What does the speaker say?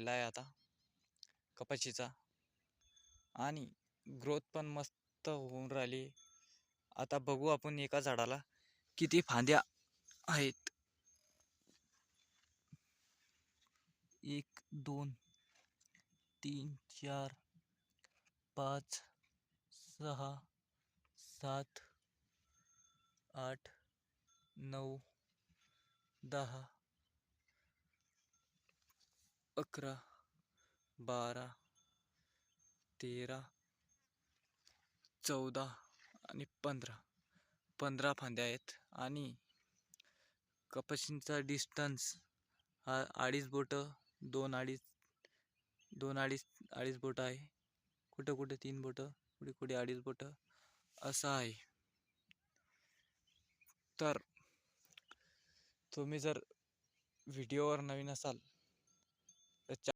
लागलेला आहे आता कपाशीचा आणि ग्रोथ पण मस्त होऊन राहिली. आता बघू आपण एका झाडाला किती फांद्या आहेत. 1 2 3 4 5 6 7 8 9 10 11 12 13 14 आणि 15 फांद्या आहेत. आणि कपाशींचा डिस्टन्स हा 2.5 बोटं, 2.5 बोटं आहे. कुठं कुठे 3 बोटं, कुठे कुठे 2.5 बोटं असं आहे. तर तुम्ही जर व्हिडिओवर नवीन असाल